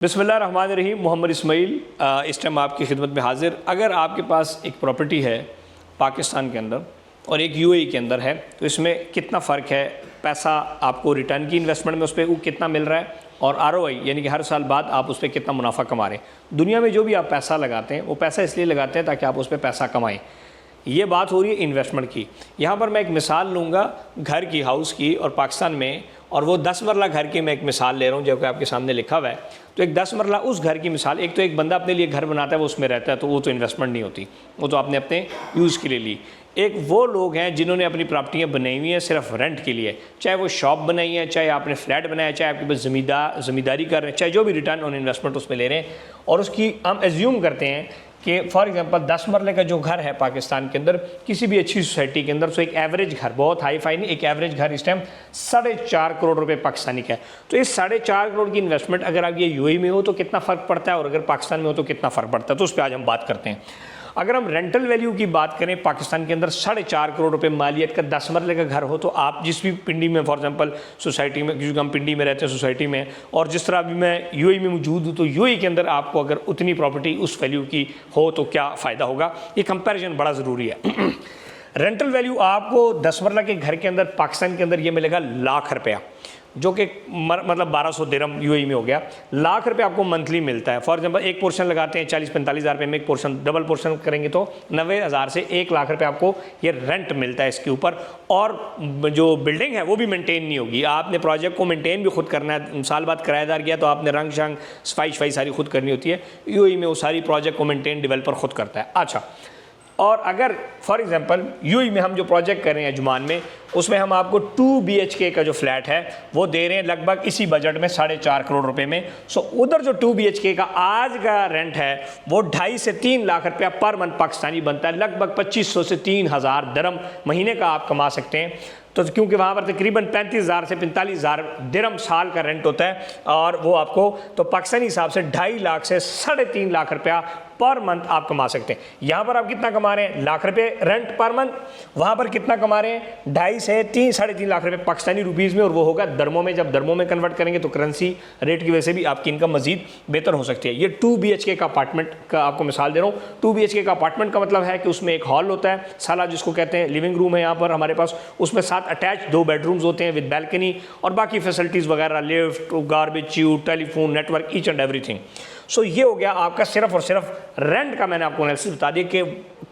बिस्मिल्लाहिर्रहमानिर्रहीम। मोहम्मद इस्माइल इस टाइम आपकी खिदमत में हाजिर। अगर आपके पास एक प्रॉपर्टी है पाकिस्तान के अंदर और एक यूएई के अंदर है तो इसमें कितना फ़र्क है, पैसा आपको रिटर्न की इन्वेस्टमेंट में उस पर कितना मिल रहा है और आरओआई यानी कि हर साल बाद आप उस पर कितना मुनाफा कमा रहे हैं। दुनिया में जो भी आप पैसा लगाते हैं वो पैसा इसलिए लगाते हैं ताकि आप उस पर पैसा कमाएँ। ये बात हो रही है इन्वेस्टमेंट की। यहाँ पर मैं एक मिसाल लूँगा घर की, हाउस की, और पाकिस्तान में, और वो 10 मरला घर की मैं एक मिसाल ले रहा हूँ जो कि आपके सामने लिखा हुआ है। तो एक 10 मरला उस घर की मिसाल, एक तो एक बंदा अपने लिए घर बनाता है, वो उसमें रहता है, तो वो तो इन्वेस्टमेंट नहीं होती, वो तो आपने अपने यूज़ के लिए ली। एक वो लोग हैं जिन्होंने अपनी प्रॉपर्टियाँ बनाई हुई हैं सिर्फ रेंट के लिए, चाहे वो शॉप बनाई है, चाहे आपने फ्लैट बनाया, चाहे आपके पास ज़मींदारी कर रहे हैं, चाहे जो भी रिटर्न ऑन इन्वेस्टमेंट उसमें ले रहे हैं, और उसकी हम एज्यूम करते हैं कि फॉर एग्जांपल 10 मरले का जो घर है पाकिस्तान के अंदर किसी भी अच्छी सोसाइटी के अंदर, तो एक एवरेज घर, बहुत हाई फाई नहीं, एक एवरेज घर इस टाइम 4.5 करोड़ रुपए पाकिस्तानी का है। तो इस 4.5 करोड़ की इन्वेस्टमेंट अगर आप ये यूएई में हो तो कितना फ़र्क पड़ता है और अगर पाकिस्तान में हो तो कितना फ़र्क पड़ता है, तो उस पर आज हम बात करते हैं। अगर हम रेंटल वैल्यू की बात करें पाकिस्तान के अंदर 4.5 करोड़ रुपए मालियत का 10 मरले का घर हो, तो आप जिस भी पिंडी में, फॉर एग्जांपल सोसाइटी में, क्योंकि हम पिंडी में रहते हैं सोसाइटी में, और जिस तरह अभी मैं यूएई में मौजूद हूँ, तो यूएई के अंदर आपको अगर उतनी प्रॉपर्टी उस वैल्यू की हो तो क्या फ़ायदा होगा, ये कंपैरिजन बड़ा ज़रूरी है। रेंटल वैल्यू आपको 10 मरला के घर के अंदर पाकिस्तान के अंदर ये मिलेगा ₹1,00,000, जो कि मतलब 1200 दिरहम यूएई में हो गया। ₹1,00,000 आपको मंथली मिलता है। फॉर एग्जांपल एक पोर्शन लगाते हैं 40-45 हज़ार रुपये में, एक पोर्शन, डबल पोर्शन करेंगे तो 90,000 से ₹1,00,000 आपको ये रेंट मिलता है इसके ऊपर। और जो बिल्डिंग है वो भी मेंटेन नहीं होगी, आपने प्रोजेक्ट को मेंटेन भी खुद करना है। साल बाद किराएदार गया तो आपने रंग शंग सफाई सारी खुद करनी होती है। यूएई में वो सारी प्रोजेक्ट को मेंटेन डेवलपर खुद करता है। अच्छा, और अगर फॉर एग्जांपल यूएई में हम जो प्रोजेक्ट कर रहे हैं जुमान में, उसमें हम आपको 2 BHK का जो फ्लैट है वो दे रहे हैं लगभग इसी बजट में 4.5 करोड़ रुपए में। सो उधर जो 2 BHK का आज का रेंट है वो 2.5 से 3 लाख रुपया पर मंथ पाकिस्तानी बनता है। लगभग 2500 से 3,000 दिरहम महीने का आप कमा सकते हैं। तो क्योंकि वहाँ पर तकरीबन 35,000 से 45,000 दिरहम साल का रेंट होता है, और वो आपको तो पाकिस्तानी हिसाब से 2.5 लाख से 3.5 लाख रुपया पर मंथ आप कमा सकते हैं। यहाँ पर आप कितना कमा रहे हैं, ₹1,00,000 रेंट पर मंथ, वहाँ पर कितना कमा रहे हैं, 2.5 से 3-3.5 लाख रुपए पाकिस्तानी रुपीज़ में, और वो होगा दरमों में। जब दरमों में कन्वर्ट करेंगे तो करेंसी रेट की वजह से भी आपकी इनकम मजीद बेहतर हो सकती है। ये 2 BHK का अपार्टमेंट का आपको मिसाल दे रहा हूँ। 2 BHK का अपार्टमेंट का मतलब है कि उसमें एक हॉल होता है, साला जिसको कहते हैं, लिविंग रूम है यहाँ पर हमारे पास, उसमें 7 अटैच 2 बेडरूम्स होते हैं विद बैल्कनी, और बाकी फैसिलिटीज़ वगैरह, lift, garbage chute, telephone, network, each and everything. So ये हो गया आपका सिर्फ और सिर्फ रेंट का। मैंने आपको एनालिसिस बता दिया कि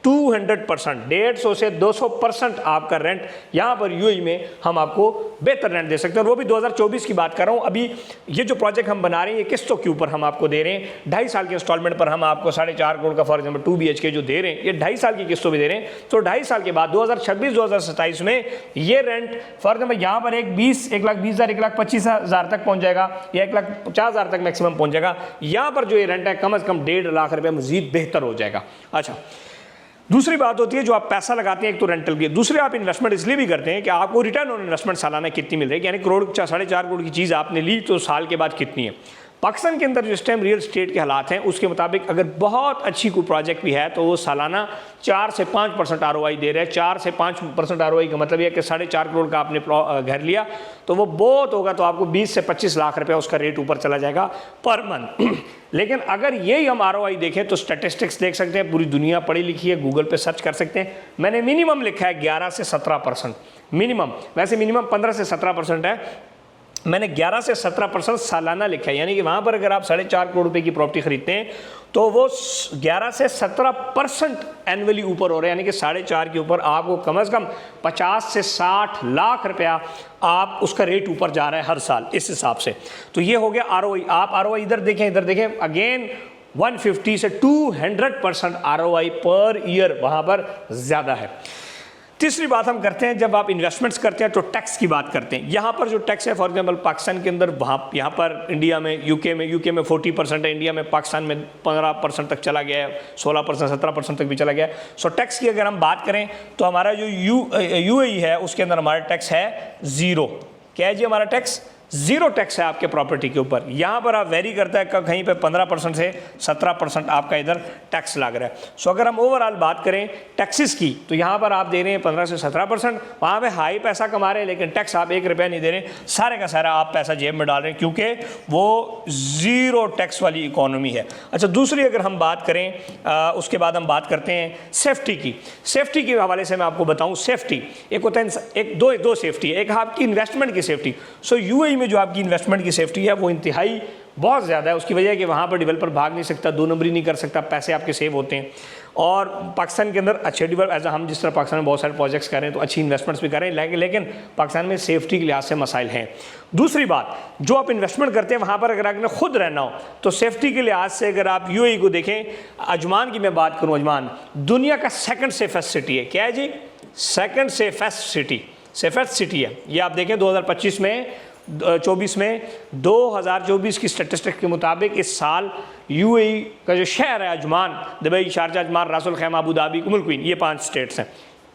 200%, 150 से 200% आपका रेंट यहाँ पर यूएई में हम आपको बेहतर रेंट दे सकते हैं। और वो भी 2024 की बात कर रहा हूँ। अभी ये जो प्रोजेक्ट हम बना रहे हैं ये किस्तों के ऊपर हम आपको दे रहे हैं। 2.5 साल के इंस्टॉलमेंट पर हम आपको 4.5 करोड़ का फॉर एग्जाम्पल 2 BHK जो दे रहे हैं, ये 2.5 साल की किस्तों भी दे रहे हैं। तो 2.5 साल के बाद 2026-2027 में ये रेंट फॉर एग्जाम्पल यहाँ पर 1,20,000, 1,25,000 तक पहुँच जाएगा, या 1,50,000 तक मैक्सिमम पहुँच जाएगा। यहाँ पर जो ये रेंट है कम से कम 1.5 लाख रुपये मजीद बेहतर हो जाएगा। अच्छा, दूसरी बात होती है जो आप पैसा लगाते हैं, एक तो रेंटल की, दूसरे आप इन्वेस्टमेंट इसलिए भी करते हैं कि आपको रिटर्न ऑन इन्वेस्टमेंट सालाना कितनी मिल रही है, यानी 4.5 करोड़ की चीज़ आपने ली तो साल के बाद कितनी है। पाकिस्तान के अंदर जो इस टाइम रियल स्टेट के हालात हैं उसके मुताबिक अगर बहुत अच्छी कोई प्रोजेक्ट भी है तो वो सालाना 4 से 5% आरओआई दे रहे हैं। 4 से 5% आरओआई का मतलब यह कि 4.5 करोड़ का आपने घर लिया तो वो बहुत होगा तो आपको 20 से 25 लाख रुपया उसका रेट ऊपर चला जाएगा पर मंथ। लेकिन अगर यही हम आरओआई देखें तो स्टैटिस्टिक्स देख सकते हैं, पूरी दुनिया पढ़ी लिखी है, गूगल पे सर्च कर सकते हैं। मैंने मिनिमम लिखा है 11 से 17%, मिनिमम, वैसे मिनिमम 15 से 17% है, मैंने 11 से 17% सालाना लिखा है। यानी कि वहाँ पर अगर आप 4.5 करोड़ रुपए की प्रॉपर्टी खरीदते हैं तो वो 11 से 17% एनुअली ऊपर हो रहा है। यानी कि 4.5 के ऊपर आपको कम से कम 50 से 60 लाख रुपया आप उसका रेट ऊपर जा रहा है हर साल इस हिसाब से। तो ये हो गया आरओआई। आप आरओआई इधर देखें अगेन 150 से 200% आरओआई पर ईयर वहाँ पर ज़्यादा है। तीसरी बात हम करते हैं, जब आप इन्वेस्टमेंट्स करते हैं तो टैक्स की बात करते हैं। यहाँ पर जो टैक्स है फॉर एग्जांपल पाकिस्तान के अंदर, वहाँ यहाँ पर इंडिया में, यूके में 40% है, इंडिया में, पाकिस्तान में 15% तक चला गया है, 16%, 17% तक भी चला गया है। सो टैक्स की अगर हम बात करें तो हमारा जो यूएई है उसके अंदर हमारा टैक्स है 0। क्या है जी हमारा टैक्स? ज़ीरो टैक्स है आपके प्रॉपर्टी के ऊपर। यहाँ पर आप वेरी करता है कहीं पे 15% से 17% आपका इधर टैक्स लग रहा है। सो अगर हम ओवरऑल बात करें टैक्सेस की तो यहाँ पर आप दे रहे हैं 15 से 17%, वहाँ पे हाई पैसा कमा रहे हैं लेकिन टैक्स आप 1 रुपया नहीं दे रहे, सारे का सारा आप पैसा जेब में डाल रहे हैं क्योंकि वो ज़ीरो टैक्स वाली इकोनॉमी है। अच्छा, दूसरी अगर हम बात करें उसके बाद हम बात करते हैं सेफ्टी की। सेफ्टी के हवाले से मैं आपको बताऊँ, सेफ्टी एक होता है, एक दो सेफ्टी है, एक आपकी इन्वेस्टमेंट की सेफ्टी। सो यूएई में जो आपकी इन्वेस्टमेंट की सेफ्टी है वो इंतहाई बहुत ज़्यादा है। उसकी वजह है कि वहाँ पर डेवलपर भाग नहीं सकता, 2 नंबरी नहीं कर सकता, पैसे आपके सेव होते हैं। और पाकिस्तान के अंदर अच्छे डेवलप एज हम जिस तरह पाकिस्तान में बहुत सारे प्रोजेक्ट्स कर रहे हैं तो अच्छी इन्वेस्टमेंट्स भी कर रहे हैं, लेकिन पाकिस्तान में सेफ्टी के लिहाज से मसाइल हैं। दूसरी बात, जो आप इन्वेस्टमेंट करते हैं वहाँ पर अगर आपने खुद रहना हो तो सेफ्टी के लिहाज से अगर आप यूएई को देखें, अजमान की मैं बात करूँ, अजमान दुनिया का सेकंड सेफेस्ट सिटी है। क्या है जी? सेकंड सेफेस्ट सिटी है। ये आप देखें 2024 में 2024 की स्टेटिस्टिक्स के मुताबिक इस साल यूएई का जो शहर है अजमान, दुबई, शारजा, अजमान, रास अल खैमा, अबू धाबी, उमुल क्वीन, ये 5 स्टेट्स हैं।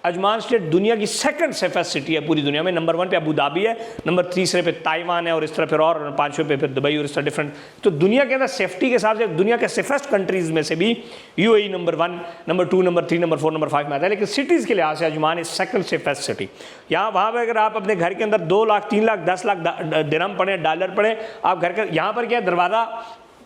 अजमान स्टेट दुनिया की सेकंड सेफेस्ट सिटी है पूरी दुनिया में। नंबर 1 पे अबू धाबी है, नंबर 3 पे ताइवान है और इस तरह फिर और 5वें पे फिर दुबई और इस तरह डिफरेंट। तो दुनिया के अंदर सेफ्टी के हिसाब से दुनिया के सेफेस्ट कंट्रीज़ में से भी UAE number 1, number 2, number 3, number 4, number 5 में आता है। लेकिन सिटीज़ के लिहाज से Ajman is second safest city. वहाँ पर अगर आप अपने घर के अंदर 2 लाख, 3 लाख, 10 लाख दिरहम पड़े, डॉलर पड़े, आप घर का यहाँ पर क्या दरवाज़ा,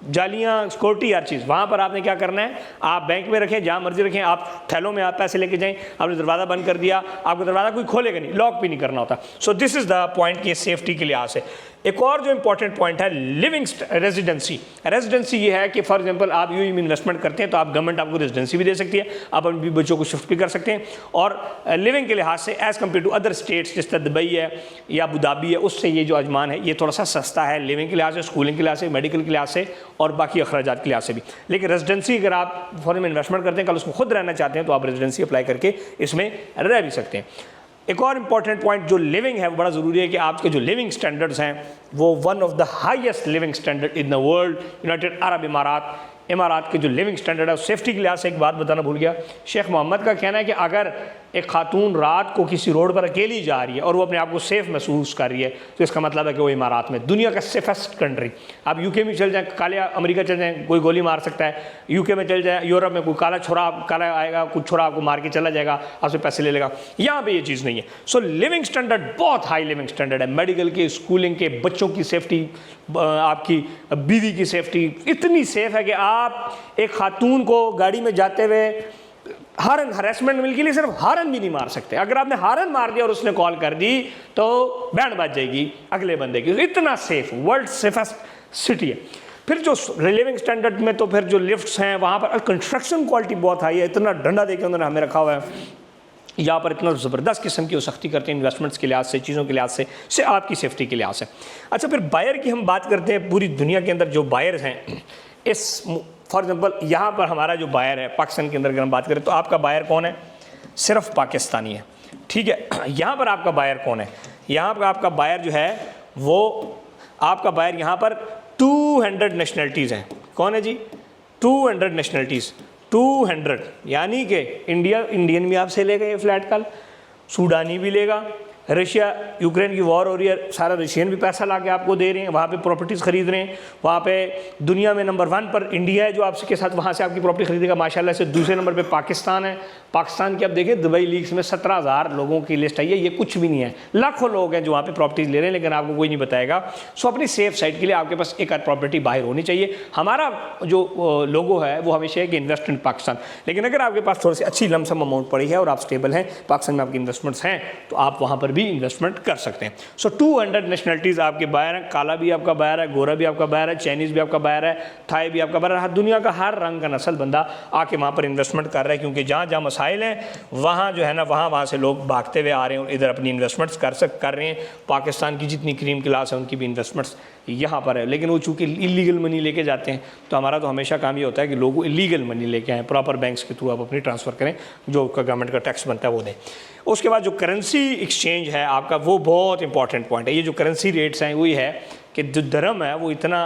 जालियाँ, सिक्योरिटी, हर चीज़, वहाँ पर आपने क्या करना है, आप बैंक में रखें, जहाँ मर्जी रखें, आप थैलों में आप पैसे लेके जाएं, आपने दरवाज़ा बंद कर दिया, आपको दरवाज़ा कोई खोलेगा नहीं, लॉक भी नहीं करना होता। So this is the point कि सेफ्टी के लिहाज से। एक और जो इंपॉर्टेंट पॉइंट है लिविंग रेजिडेंसी ये है कि फॉर एग्जांपल आप यूएई में इन्वेस्टमेंट करते हैं तो आप गवर्नमेंट आपको रेजिडेंसी भी दे सकती है, आप अपने बच्चों को शिफ्ट भी कर सकते हैं। और लिविंग के लिहाज से as compare to other states जिस तरह दुबई है या अबू धाबी है, उससे ये जो अजमान है ये थोड़ा सा सस्ता है लिविंग के लिहाज से, स्कूलिंग के लिहाज से, मेडिकल के लिहाज से और बाकी अखराजात के लिहाज से भी। लेकिन रेजिडेंसी अगर आप फॉरेन में इन्वेस्टमेंट करते हैं, कल उसको खुद रहना चाहते हैं तो आप रेजिडेंसी अप्लाई करके इसमें रह भी सकते हैं। एक और इम्पॉर्टेंट पॉइंट जो लिविंग है वो बड़ा ज़रूरी है कि आपके जो लिविंग स्टैंडर्ड्स हैं वो one of the highest living standard in the world. United Arab Emirates के जो लिविंग स्टैंडर्ड है, सेफ्टी के लिहाज से एक बात बताना भूल गया, शेख मोहम्मद का कहना है कि अगर एक खातून रात को किसी रोड पर अकेली जा रही है और वो अपने आप को सेफ महसूस कर रही है तो इसका मतलब है कि वो इमारात में दुनिया का सेफेस्ट कंट्री। आप यूके में चल जाएं, काले अमेरिका चल जाएं, कोई गोली मार सकता है, यूके में चल जाए, यूरोप में कोई काला आएगा, कुछ छोरा आपको मार के चला जाएगा, आपसे पैसे ले लेगा। यहाँ पे ये चीज़ नहीं है। सो लिविंग स्टैंडर्ड बहुत हाई लिविंग स्टैंडर्ड है। मेडिकल के, स्कूलिंग के, बच्चों की सेफ्टी, आपकी बीवी की सेफ्टी इतनी सेफ है कि आप एक खातून को गाड़ी में जाते हुए हरेसमेंट मिल के लिए सिर्फ हारन भी नहीं मार सकते। अगर आपने हारन मार दिया और उसने कॉल कर दी तो बैंड बज जाएगी अगले बंदे की। इतना सेफ, वर्ल्ड सेफेस्ट सिटी है। फिर जो लिविंग स्टैंडर्ड में तो फिर जो लिफ्ट्स हैं वहाँ पर कंस्ट्रक्शन क्वालिटी बहुत हाई है। इतना डंडा देकर उन्होंने हमें रखा हुआ है, यहाँ पर इतना ज़बरदस्त किस्म की वो सख्ती करते हैं इन्वेस्टमेंट्स के लिहाज से, चीज़ों के लिहाज से आपकी सेफ्टी के लिहाज से। अच्छा, फिर बायर की हम बात करते हैं। पूरी दुनिया के अंदर जो बायर्स हैं, इस फॉर एग्जांपल यहाँ पर हमारा जो बायर है पाकिस्तान के अंदर अगर हम बात करें तो आपका बायर कौन है? सिर्फ पाकिस्तानी है, ठीक है। यहाँ पर आपका बायर कौन है? यहाँ पर आपका बायर जो है वो आपका बायर यहाँ पर 200 नेशनलिटीज़ हैं। कौन है जी? 200 नेशनलिटीज़, 200, यानी कि इंडियन भी आपसे लेगा ये फ्लैट, कल सूडानी भी लेगा, रशिया यूक्रेन की वॉर हो रही है, सारा रशियन भी पैसा ला के आपको दे रहे हैं, वहाँ पे प्रॉपर्टीज़ खरीद रहे हैं। वहाँ पे दुनिया में नंबर 1 पर इंडिया है जो आपके साथ वहाँ से आपकी प्रॉपर्टी खरीदेगा माशाल्लाह से। दूसरे नंबर पे पाकिस्तान है। पाकिस्तान की आप देखें दुबई लीग्स में 17,000 लोगों की लिस्ट आई है। ये कुछ भी नहीं है, लाखों लोग हैं जो वहाँ पे प्रॉपर्टीज़ ले रहे हैं, लेकिन आपको कोई नहीं बताएगा। सो अपनी सेफ साइड के लिए आपके पास एक आध प्रॉपर्टी बाहर होनी चाहिए। हमारा जो लोगो है वो हमेशा है कि इन्वेस्ट इन पाकिस्तान, लेकिन अगर आपके पास थोड़ी सी अच्छी लमसम अमाउंट पड़ी है और आप स्टेबल हैं, पाकिस्तान में आपकी इन्वेस्टमेंट्स हैं, तो आप वहाँ पर भी इन्वेस्टमेंट कर सकते हैं। सो 200 नेशनलिटीज़ आपके बाहर हैं। काला भी आपका बाहर है, गोरा भी आपका बाहर है, चाइनीज़ भी आपका बाहर है, थाई भी आपका बाहर है। दुनिया का हर रंग का नस्ल बंदा आके वहाँ पर इन्वेस्टमेंट कर रहा है, क्योंकि जहाँ जहाँ मसाइल हैं वहाँ जो है ना वहाँ से लोग भागते हुए आ रहे हैं और इधर अपनी इन्वेस्टमेंट्स कर रहे हैं। पाकिस्तान की जितनी क्रीम क्लास है उनकी भी इन्वेस्टमेंट्स यहाँ पर है, लेकिन वो चूँकि इलीगल मनी लेके जाते हैं तो हमारा तो हमेशा काम ये होता है कि लोग इलीगल मनी लेके आएँ, प्रॉपर बैंक्स के थ्रू आप अपनी ट्रांसफ़र करें, जो गवर्नमेंट का टैक्स बनता है वो दें। उसके बाद जो करेंसी एक्सचेंज है आपका, वो बहुत इंपॉर्टेंट पॉइंट है। ये जो करेंसी रेट्स हैं वही है कि जो दरम है वो इतना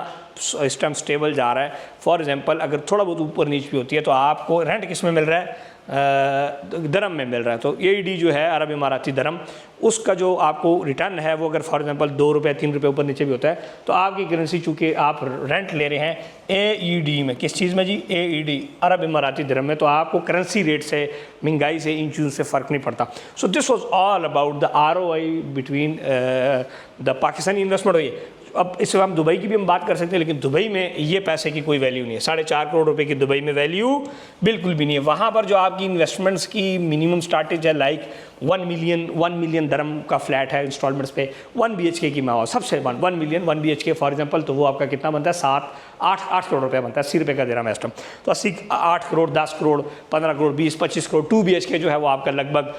इस टाइम स्टेबल जा रहा है। फॉर एग्जांपल अगर थोड़ा बहुत ऊपर नीचे भी होती है तो आपको रेंट किस में मिल रहा है? दरम में मिल रहा है। तो AED जो है अरब इमाराती दरम, उसका जो आपको रिटर्न है वो अगर फॉर एग्जांपल 2 रुपये 3 रुपये ऊपर नीचे भी होता है तो आपकी करेंसी चूँकि आप रेंट ले रहे हैं AED में, किस चीज़ में जी? AED अरब इमाराती दरम में, तो आपको करेंसी रेट से, महंगाई से, इन चीज़ों से फ़र्क नहीं पड़ता। So this was all about the ROI between the Pakistani investment. हुई अब इससे हम दुबई की भी हम बात कर सकते हैं, लेकिन दुबई में ये पैसे की कोई वैल्यू नहीं है। 4.5 करोड़ रुपए की दुबई में वैल्यू बिल्कुल भी नहीं है। वहाँ पर जो आपकी इन्वेस्टमेंट्स की मिनिमम स्टार्टेज है लाइक 1 मिलियन दरम का फ्लैट है इंस्टॉलमेंट्स पे, 1 BHK की मैं सबसे 1 मिलियन 1 BHK फॉर एग्जांपल, तो वो आपका कितना बनता है? 8 करोड़ रुपये बनता है। 80 रुपये का दरम है इस टाइम, तो 80 8 करोड़ 10 करोड़ 15 करोड़ 20 25 करोड़ 2 BHK जो है वो आपका लगभग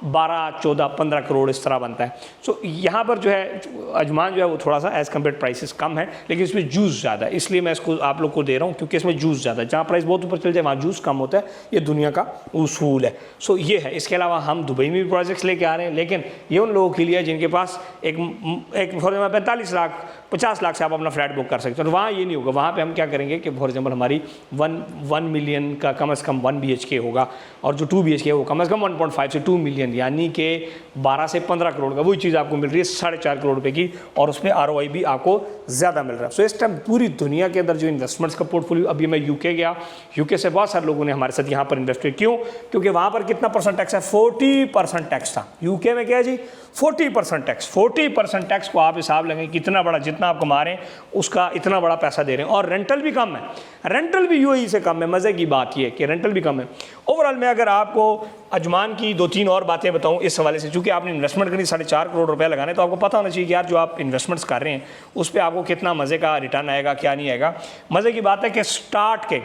12 14 15 करोड़ इस तरह बनता है। सो यहाँ पर जो है अजमान जो है वो थोड़ा सा एज़ कम्पेयर प्राइसेस कम है, लेकिन इसमें जूस ज़्यादा है, इसलिए मैं इसको आप लोग को दे रहा हूँ क्योंकि इसमें जूस ज़्यादा है। जहाँ प्राइस बहुत ऊपर चल जाए वहाँ जूस कम होता है, ये दुनिया का उसूल है। सो ये है। इसके अलावा हम दुबई में भी प्रोजेक्ट्स लेके आ रहे हैं, लेकिन ये उन लोगों के लिए है जिनके पास एक फॉर एग्जाम्पल 45 लाख 50 लाख से आप अपना फ्लैट बुक कर सकते हो। तो वहाँ ये नहीं होगा। वहाँ पे हम क्या करेंगे कि फॉर एग्जाम्पल हमारी 1 मिलियन का कम से कम 1 BHK होगा, और जो 2 BHK है वो कम से कम 1.5 से 2 मिलियन, यानी कि 12 से 15 करोड़ का वही चीज़ आपको मिल रही है 4.5 करोड़ रुपए की, और उसमें ROI भी आपको ज़्यादा मिल रहा है। सो इस टाइम पूरी दुनिया के अंदर जो इन्वेस्टमेंट्स का पोर्टफोलियो, अभी मैं UK गया, UK से बहुत सारे लोगों ने हमारे साथ यहाँ पर इन्वेस्ट किया। क्यों? क्योंकि वहाँ पर कितना % टैक्स है? 40% टैक्स था। UK में क्या है जी? 40% टैक्स। 40% टैक्स को आप हिसाब लगें कितना बड़ा, जितना आप कमा रहे हैं उसका इतना बड़ा पैसा दे रहे हैं, और रेंटल भी कम है। रेंटल भी UAE से कम है। मज़े की बात यह कि रेंटल भी कम है। ओवरऑल मैं अगर आपको अजमान की 2-3 और बातें बताऊं इस हवाले से, चूँकि आपने इन्वेस्टमेंट करनी 4.5 करोड़ रुपए लगाने, तो आपको पता होना चाहिए कि यार जो आप इन्वेस्टमेंट्स कर रहे हैं उस पर आपको कितना मज़े का रिटर्न आएगा, क्या नहीं आएगा। मज़े की बात है कि स्टार्ट के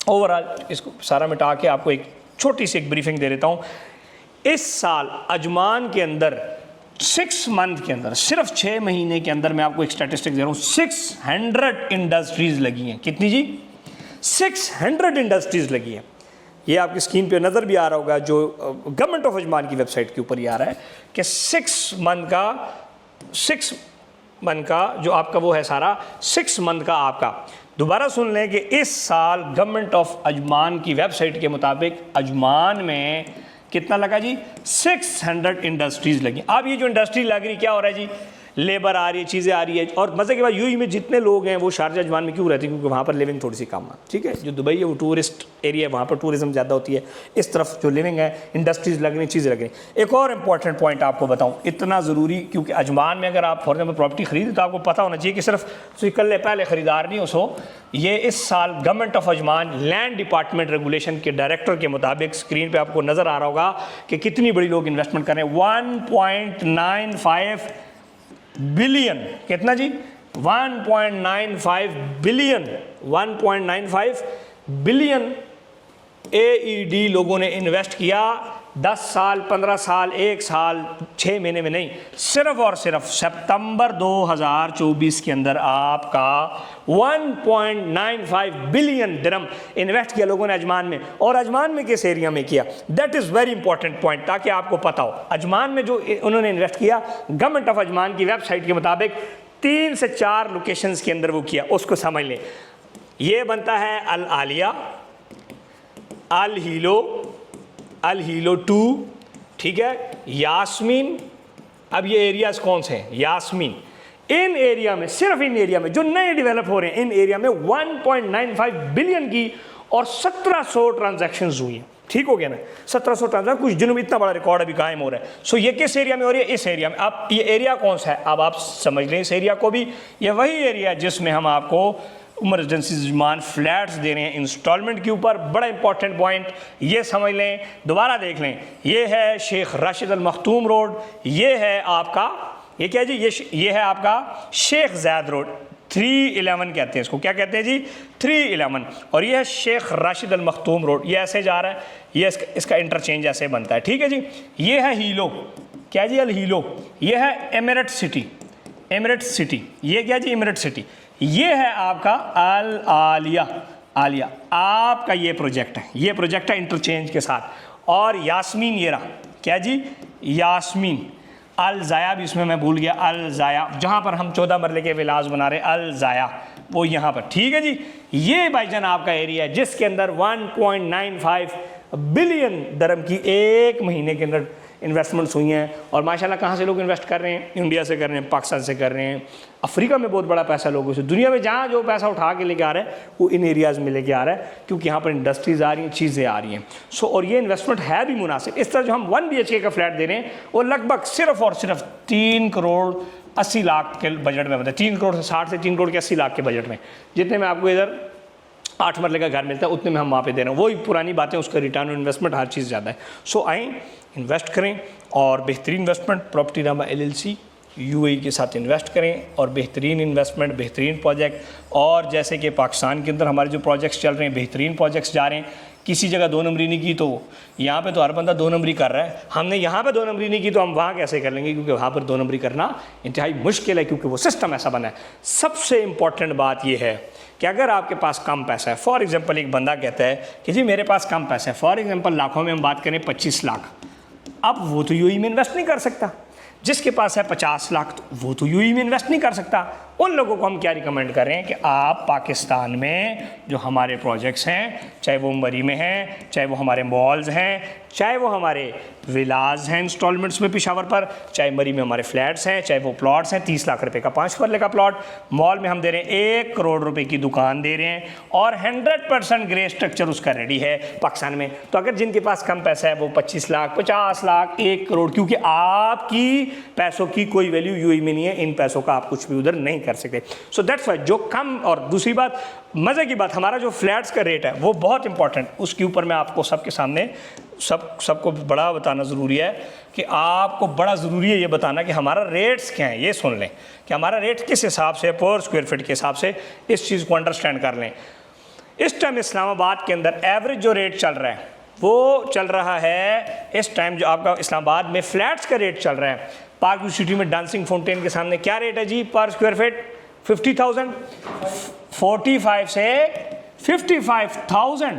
ओवरऑल इसको सारा मिटा के आपको एक छोटी सी एक ब्रीफिंग दे देता हूँ। इस साल अजमान के अंदर 6 मंथ के अंदर, सिर्फ 6 महीने के अंदर, मैं आपको एक स्टैटिस्टिक दे रहा हूँ, 600 इंडस्ट्रीज़ लगी हैं। कितनी जी? 600 इंडस्ट्रीज़ लगी हैं। ये आपकी स्क्रीन पे नज़र भी आ रहा होगा, जो गवर्नमेंट ऑफ अजमान की वेबसाइट के ऊपर ही आ रहा है कि 6 मंथ का जो आपका वो है सारा 6 मंथ का आपका। दोबारा सुन लें कि इस साल गवर्नमेंट ऑफ अजमान की वेबसाइट के मुताबिक अजमान में कितना लगा जी? 600 इंडस्ट्रीज़ लगी। अब ये जो इंडस्ट्री लग रही, क्या हो रहा है जी? लेबर आ रही है, चीज़ें आ रही है। और मज़े के बाद UAE में जितने लोग हैं वो शारजा अजमान में क्यों रहते हैं? क्योंकि वहाँ पर लिविंग थोड़ी सी कम है। ठीक है, जो दुबई है वो टूरिस्ट एरिया है, वहाँ पर टूरिज्म ज़्यादा होती है। इस तरफ जो लिविंग है, इंडस्ट्रीज़ लग रही, चीज़ें लग रही। एक और इंपॉर्टेंट पॉइंट आपको बताऊँ, इतना ज़रूरी, क्योंकि अजमान में अगर आप फॉर एग्जाम्पल प्रॉपर्टी खरीदें तो आपको पता होना चाहिए कि सिर्फ कल पहले ख़रीदार नहीं हो। ये इस साल government of Ajman land department regulation के डायरेक्टर के मुताबिक, स्क्रीन पे आपको नज़र आ रहा होगा कि कितनी बड़ी लोग इन्वेस्टमेंट कर रहे हैं। 1.95 बिलियन। कितना जी? 1.95 बिलियन। 1.95 बिलियन AED लोगों ने इन्वेस्ट किया 10 साल 15 साल 1 साल 6 महीने में नहीं, सिर्फ और सिर्फ सितंबर 2024 के अंदर आपका 1.95 बिलियन दिरहम इन्वेस्ट किया लोगों ने अजमान में। और अजमान में किस एरिया में किया? That is very important point, ताकि आपको पता हो अजमान में जो उन्होंने इन्वेस्ट किया, गवर्नमेंट ऑफ अजमान की वेबसाइट के मुताबिक 3 से 4 लोकेशंस के अंदर वो किया। उसको समझ लें। ये बनता है अल आलिया, अल हीलो 2, ठीक है, यास्मीन। अब ये एरियाज कौन से हैं? यास्मीन। इन एरिया में, सिर्फ इन एरिया में जो नए डेवलप हो रहे हैं, इन एरिया में 1.95 बिलियन की और 1700 ट्रांजैक्शंस हुई हैं। ठीक हो गया ना? 1700 ट्रांजैक्शन कुछ दिनों में इतना बड़ा रिकॉर्ड अभी कायम हो रहा है। सो ये किस एरिया में हो रही है? इस एरिया में। अब ये एरिया कौन सा है? अब आप समझ लें इस एरिया को भी। ये वही एरिया जिसमें हम आपको इमरजेंसी ज़मान फ्लैट्स दे रहे हैं इंस्टॉलमेंट के ऊपर। बड़ा इंपॉर्टेंट पॉइंट ये समझ लें, दोबारा देख लें। ये है शेख राशिद अल मखतूम रोड, ये है आपका, ये क्या जी? ये है आपका शेख ज़ायद रोड, 311 कहते हैं इसको। क्या कहते हैं जी? 311। और ये है शेख राशिद अल मखतूम रोड, ये ऐसे जा रहा है, ये इसका इंटरचेंज ऐसे बनता है। ठीक है जी। ये है हीलो, क्या जी? अल हीलो। ये है एमिरेट सिटी, ये क्या जी? Emirate city. ये है आपका अल आलिया, आपका ये प्रोजेक्ट है, ये प्रोजेक्ट है इंटरचेंज के साथ। और यास्मीन, ये रहा, क्या जी? यास्मीन। अल ज़ाया भी इसमें मैं भूल गया, अल ज़ाया, जहाँ पर हम 14 मरले के विलास बना रहे हैं, अल ज़ाया। वो यहाँ पर, ठीक है जी। ये भाईजान आपका एरिया है जिसके अंदर 1.95 बिलियन दरम की एक महीने के अंदर इन्वेस्टमेंट्स हुई हैं। और माशाल्लाह कहाँ से लोग इन्वेस्ट कर रहे हैं? इंडिया से कर रहे हैं, पाकिस्तान से कर रहे हैं, अफ्रीका में बहुत बड़ा पैसा लोगों से, दुनिया में जहाँ जो पैसा उठा के लेके आ रहा है वो इन एरियाज़ में लेके आ रहा है, क्योंकि यहाँ पर इंडस्ट्रीज़ आ रही हैं, चीज़ें आ रही हैं। सो और ये इन्वेस्टमेंट है भी मुनासिब। इस तरह जो हम 1 BHK का फ्लैट दे रहे हैं वो लगभग सिर्फ और सिर्फ 3 करोड़ 80 लाख के बजट में बताए, 3 करोड़ 60 से 3 करोड़ के 80 लाख के बजट में, जितने में आपको इधर 8 मरले का घर मिलता है उतने में हम वहाँ पे दे रहे हैं। वही पुरानी बातें, उसका रिटर्न ऑन इन्वेस्टमेंट हर चीज़ ज़्यादा है। सो आएँ, इन्वेस्ट करें और बेहतरीन इन्वेस्टमेंट प्रॉपर्टी नामा LLC UAE के साथ इन्वेस्ट करें और बेहतरीन इन्वेस्टमेंट, बेहतरीन प्रोजेक्ट। और जैसे कि पाकिस्तान के अंदर हमारे जो प्रोजेक्ट्स चल रहे हैं, बेहतरीन प्रोजेक्ट्स जा रहे हैं। किसी जगह 2 नंबरी नहीं की तो यहाँ पे तो हर बंदा 2 नंबरी कर रहा है, हमने यहाँ पे 2 नंबरी नहीं की तो हम वहाँ कैसे कर लेंगे? क्योंकि वहाँ पर 2 नंबरी करना इंतहाई मुश्किल है, क्योंकि वो सिस्टम ऐसा बना है। सबसे इम्पॉर्टेंट बात यह है कि अगर आपके पास कम पैसा है, फॉर एग्जांपल एक बंदा कहता है कि जी मेरे पास कम पैसा है, फॉर एग्जांपल लाखों में हम बात करें 25 लाख, अब वो तो UAE में इन्वेस्ट नहीं कर सकता। जिसके पास है 50 लाख तो वो तो UAE में इन्वेस्ट नहीं कर सकता। उन लोगों को हम क्या रिकमेंड कर रहे हैं कि आप पाकिस्तान में जो हमारे प्रोजेक्ट्स हैं, चाहे वो मरी में हैं, चाहे वो हमारे मॉल्स हैं, चाहे वो हमारे विलाज हैं इंस्टॉलमेंट्स में पेशावर पर, चाहे मरी में हमारे फ्लैट्स हैं, चाहे वो प्लॉट्स हैं 30 लाख रुपए का 5 मरले का प्लॉट, मॉल में हम दे रहे हैं 1 करोड़ रुपए की दुकान दे रहे हैं और 100% ग्रे स्ट्रक्चर उसका रेडी है पाकिस्तान में। तो अगर जिनके पास कम पैसा है वो 25 लाख, 50 लाख, 1 करोड़, क्योंकि आपकी पैसों की कोई वैल्यू UAE में नहीं है, इन पैसों का आप कुछ भी उधर नहीं कर सकते। सो दैट्स वाई जो कम, और दूसरी बात मज़े की बात, हमारा जो फ्लैट्स का रेट है वो बहुत इंपॉर्टेंट, उसके ऊपर मैं आपको सबके सामने सबको बड़ा बताना ज़रूरी है कि आपको बड़ा ज़रूरी है ये बताना कि हमारा रेट्स क्या हैं। ये सुन लें कि हमारा रेट किस हिसाब से, पर स्क्वायर फीट के हिसाब से, इस चीज़ को अंडरस्टैंड कर लें। इस टाइम इस्लामाबाद के अंदर एवरेज जो रेट चल रहा है वो चल रहा है इस टाइम जो आपका इस्लामाबाद में फ्लैट्स का रेट चल रहा है, पार्क व्यू सिटी में डांसिंग फाउंटेन के सामने क्या रेट है जी पर स्क्वायर फीट? 50,000, 45 से 55,000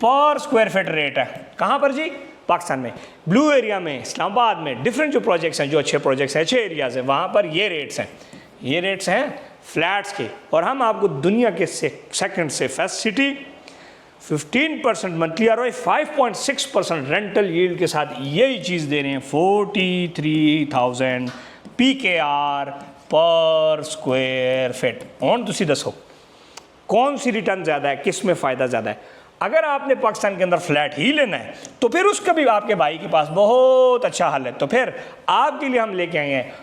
पर स्क्वायर फीट रेट है। कहाँ पर जी? पाकिस्तान में, ब्लू एरिया में, इस्लामाबाद में। डिफरेंट जो प्रोजेक्ट्स हैं, जो अच्छे प्रोजेक्ट्स हैं, अच्छे एरियाज़ हैं, वहाँ पर ये रेट्स हैं, ये रेट्स हैं फ्लैट्स के। और हम आपको दुनिया के सेकंड से first city 15% monthly ROI, 5.6% rental yield के साथ यही चीज़ दे रहे हैं, 43,000 PKR पर स्क्वायर फीट। और तुसी दसो कौन सी रिटर्न ज़्यादा है, किस में फ़ायदा ज़्यादा है? अगर आपने पाकिस्तान के अंदर फ्लैट ही लेना है तो फिर उसका भी आपके भाई के पास बहुत अच्छा हल है। तो फिर आपके लिए हम लेके आए हैं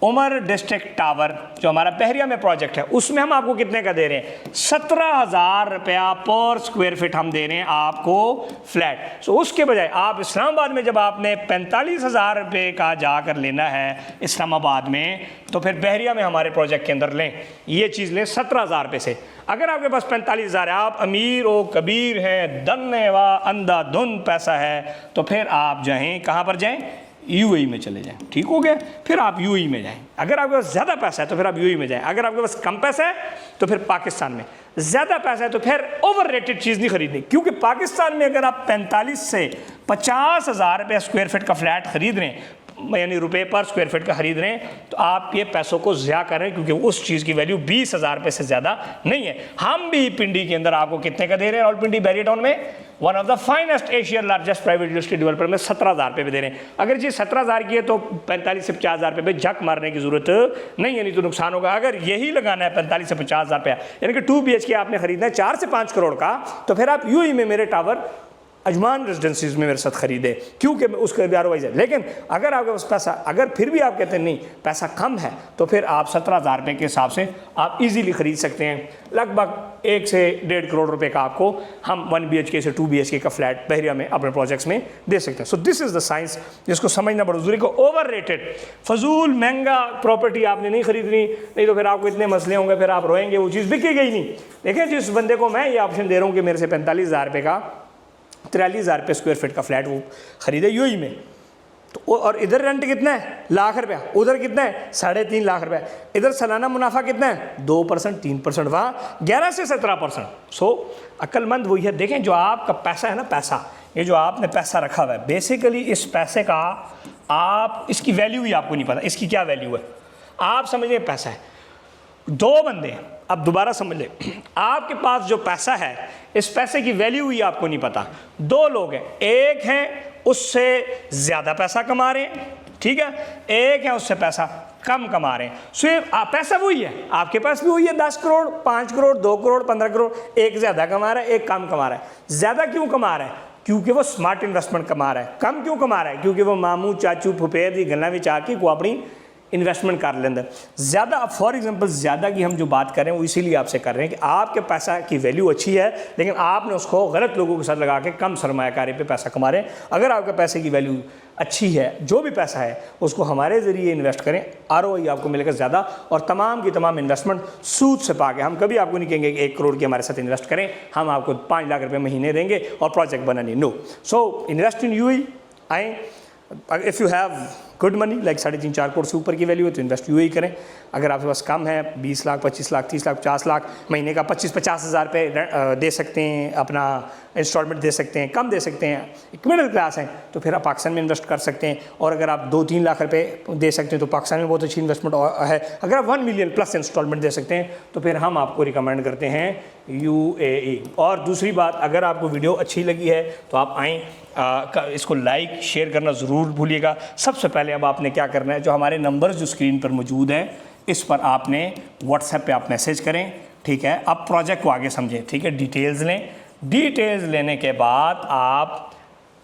उमर डिस्ट्रिक्ट टावर, जो हमारा बहरिया में प्रोजेक्ट है, उसमें हम आपको कितने का दे रहे हैं? 17,000 रुपया पर स्क्वायर फीट हम दे रहे हैं आपको फ्लैट। सो उसके बजाय आप इस्लामाबाद में जब आपने 45,000 रुपये का जाकर लेना है इस्लामाबाद में, तो फिर बहरिया में हमारे प्रोजेक्ट के अंदर लें, ये चीज़ लें 17,000 रुपये से। अगर आपके पास 45,000 है, आप अमीर हो कबीर हैं, दन्ने व अंधाधुंध पैसा है, तो फिर आप जाएँ, कहाँ पर जाएँ? UAE में चले जाएं। ठीक हो गया? फिर आप UAE में जाएं। अगर आपके पास ज़्यादा पैसा है तो फिर आप UAE में जाएं। अगर आपके पास कम पैसा है तो फिर पाकिस्तान में। ज़्यादा पैसा है तो फिर ओवर रेटेड चीज़ नहीं खरीदनी, क्योंकि पाकिस्तान में अगर आप 45 से 50,000 रुपये स्क्वायर फीट का फ्लैट खरीद रहे हैं, यानी रुपए पर स्क्वायर फीट का खरीद रहे हैं, तो आप ये पैसों को ज़्यादा कर रहे हैं, क्योंकि उस चीज़ की वैल्यू 20,000 रुपये से ज़्यादा नहीं है। हम भी पिंडी के अंदर आपको कितने का दे रहे हैं? रावलपिंडी बैरिया टाउन में one of the finest Asian largest private real estate developer में 17,000 रुपये दे रहे हैं। अगर जी 17,000 की है तो 45 से 50,000 रुपये में झक मारने की जरूरत नहीं है, नहीं तो नुकसान होगा। अगर यही लगाना है 45 से 50,000 रुपया, यानी कि 2 BHK आपने खरीदना है 4 से 5 करोड़ का, तो फिर आप UAE में मेरे टावर अजमान रेजिडेंसीज में मेरे साथ खरीदे, क्योंकि उसका भी ROI है। लेकिन अगर आपके पास पैसा, अगर फिर भी आप कहते हैं नहीं पैसा कम है, तो फिर आप 17,000 रुपये के हिसाब से आप इजीली खरीद सकते हैं। लगभग 1 से 1.5 करोड़ रुपए का आपको हम 1 BHK से 2 BHK का फ्लैट बहरिया में अपने प्रोजेक्ट्स में दे सकते हैं। So this is the science, जिसको समझना बड़ा जरूरी। को ओवर रेटेड फजूल महंगा प्रॉपर्टी आपने नहीं खरीदनी, नहीं तो फिर आपको इतने मसले होंगे, फिर आप रोएंगे, वो चीज़ बिकेगी ही नहीं। देखिए जिस बंदे को मैं ये ऑप्शन दे रहा हूँ कि मेरे से 45,000 रुपये का 43,000 रुपये स्क्वायर फीट का फ्लैट वो खरीदे UAE में, तो और इधर रेंट कितना है? लाख रुपया। उधर कितना है? 3.5 लाख रुपया। इधर सालाना मुनाफा कितना है? 2%, 3%, वहाँ 11 से 17%। सो अक्लमंद वही है। देखें जो आपका पैसा है ना, पैसा, ये जो आपने पैसा रखा हुआ है, बेसिकली इस पैसे का आप, इसकी वैल्यू ही आपको नहीं पता, इसकी क्या वैल्यू है। आप समझिए पैसा है, 2 बंदे अब दोबारा समझ ले, आपके पास जो पैसा है, इस पैसे की वैल्यू ही आपको नहीं पता। दो लोग हैं, एक हैं उससे ज़्यादा पैसा कमा रहे हैं, ठीक है, एक है उससे पैसा कम कमा रहे हैं। सिर्फ पैसा वही है, आपके पास भी वही है, 10 करोड़, 5 करोड़, 2 करोड़, 15 करोड़। एक ज़्यादा कमा रहा है, एक कम कमा रहा है। ज़्यादा क्यों कमा रहा है? क्योंकि वो स्मार्ट इन्वेस्टमेंट कमा रहा है। कम क्यों कमा रहा है? क्योंकि वो मामू चाचू फुफेर दी गल्ला विच आके को अपनी इन्वेस्टमेंट कर लेंगे ज़्यादा। फॉर एग्जांपल ज़्यादा की हम जो बात कर रहे हैं वो इसीलिए आपसे कर रहे हैं कि आपके पैसा की वैल्यू अच्छी है, लेकिन आपने उसको गलत लोगों के साथ लगा के कम सरमायाकारी पे पैसा कमा रहे हैं। अगर आपके पैसे की वैल्यू अच्छी है, जो भी पैसा है उसको हमारे ज़रिए इन्वेस्ट करें, ROI आपको मिलेगा ज़्यादा। और तमाम की तमाम इन्वेस्टमेंट सूद से पाके, हम कभी आपको नहीं कहेंगे कि 1 करोड़ की हमारे साथ इन्वेस्ट करें, हम आपको 5 लाख रुपये महीने देंगे और प्रोजेक्ट बनानी। No. So invest in UAE। आएँ, if you have good money like 3.5-4 crore से ऊपर की वैल्यू है तो इन्वेस्ट UAE करें। अगर आपके पास कम है, 20 लाख, 25 लाख, 30 लाख, 50 लाख, महीने का 25-50 हज़ार रुपये दे सकते हैं, अपना इंस्टॉलमेंट दे सकते हैं, कम दे सकते हैं, एक मिडिल क्लास है तो फिर आप पाकिस्तान में इन्वेस्ट कर सकते हैं। और अगर आप 2-3 लाख रुपये दे सकते हैं तो पाकिस्तान में बहुत अच्छी इन्वेस्टमेंट है। अगर आप 1 मिलियन प्लस इंस्टॉलमेंट दे सकते हैं तो फिर हम आपको रिकमेंड करते हैं UAE। और दूसरी बात, अगर आपको वीडियो अच्छी लगी है तो आप आएँ, इसको लाइक शेयर करना ज़रूर भूलिएगा। सबसे पहले अब आपने क्या करना है, जो हमारे नंबर्स जो स्क्रीन पर मौजूद हैं इस पर आपने WhatsApp पे आप मैसेज करें, ठीक है। अब प्रोजेक्ट को आगे समझें, ठीक है। डिटेल्स लें, डिटेल्स लेने के बाद आप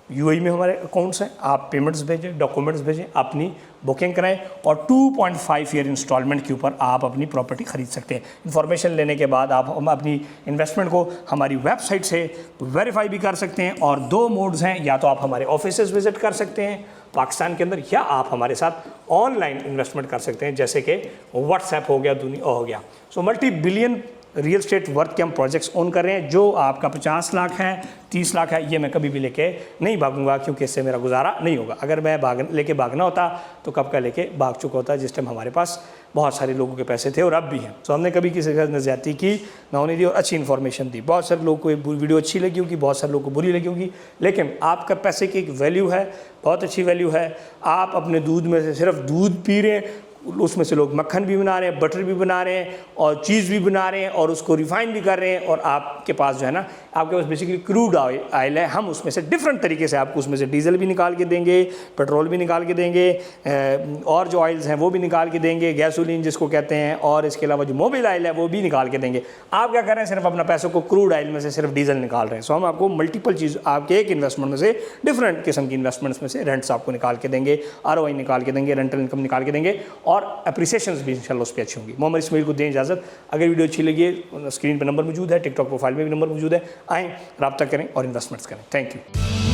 UAE में हमारे अकाउंट्स हैं, आप पेमेंट्स भेजें, डॉक्यूमेंट्स भेजें, अपनी बुकिंग कराएं और 2.5 ईयर इंस्टॉलमेंट के ऊपर आप अपनी प्रॉपर्टी ख़रीद सकते हैं। इन्फॉर्मेशन लेने के बाद आप हम अपनी इन्वेस्टमेंट को हमारी वेबसाइट से वेरीफाई भी कर सकते हैं। और 2 मोड्स हैं, या तो आप हमारे ऑफिसेज विज़िट कर सकते हैं पाकिस्तान के अंदर, या आप हमारे साथ ऑनलाइन इन्वेस्टमेंट कर सकते हैं, जैसे कि WhatsApp हो गया, दुनिया हो गया। So multi billion real estate worth के हम प्रोजेक्ट्स ओन कर रहे हैं। जो आपका 50 लाख है, 30 लाख है, ये मैं कभी भी लेके नहीं भागूंगा, क्योंकि इससे मेरा गुजारा नहीं होगा। अगर मैं लेके भागना होता तो कब का लेके भाग चुका होता, जिस टाइम हमारे पास बहुत सारे लोगों के पैसे थे और अब भी हैं। तो हमने कभी किसी के साथ ज़्यादती की ना होने दी और अच्छी इन्फॉर्मेशन दी। बहुत सारे लोगों को वीडियो अच्छी लगी होगी, बहुत सारे लोगों को बुरी लगी होगी, लेकिन आपका पैसे की एक वैल्यू है, बहुत अच्छी वैल्यू है। आप अपने दूध में से सिर्फ दूध पी रहे हैं, उसमें से लोग मक्खन भी बना रहे हैं, बटर भी बना रहे हैं और चीज़ भी बना रहे हैं और उसको रिफ़ाइन भी कर रहे हैं। और आपके पास जो है ना, आपके पास बेसिकली क्रूड ऑयल है। हम उसमें से डिफरेंट तरीके से आपको उसमें से डीजल भी निकाल के देंगे, पेट्रोल भी निकाल के देंगे, और जो ऑयल्स हैं वो भी निकाल के देंगे, गैसोलीन जिसको कहते हैं, और इसके अलावा जो मोबिल ऑयल है वो भी निकाल के देंगे। आप क्या कर रहे हैं, सिर्फ अपना पैसों को क्रूड ऑयल में से सिर्फ डीजल निकाल रहे हैं। सो हम आपको मल्टीपल चीज़, आपके एक इन्वेस्टमेंट में से डिफरेंट किस्म की इन्वेस्टमेंट्स में से रेंट्स आपको निकाल के देंगे, ROI निकाल के देंगे, रेंटल इनकम निकाल के देंगे, और अप्रिसिएशन भी इंशाल्लाह उस पर अच्छी होंगी। मोहम्मद इस्माइल को दें इजाज़त। अगर वीडियो अच्छी लगी है, स्क्रीन पर नंबर मौजूद है, टिकटॉक प्रोफाइल में भी नंबर मौजूद है, आएँ, रब्ता करें और इन्वेस्टमेंट्स करें। Thank you.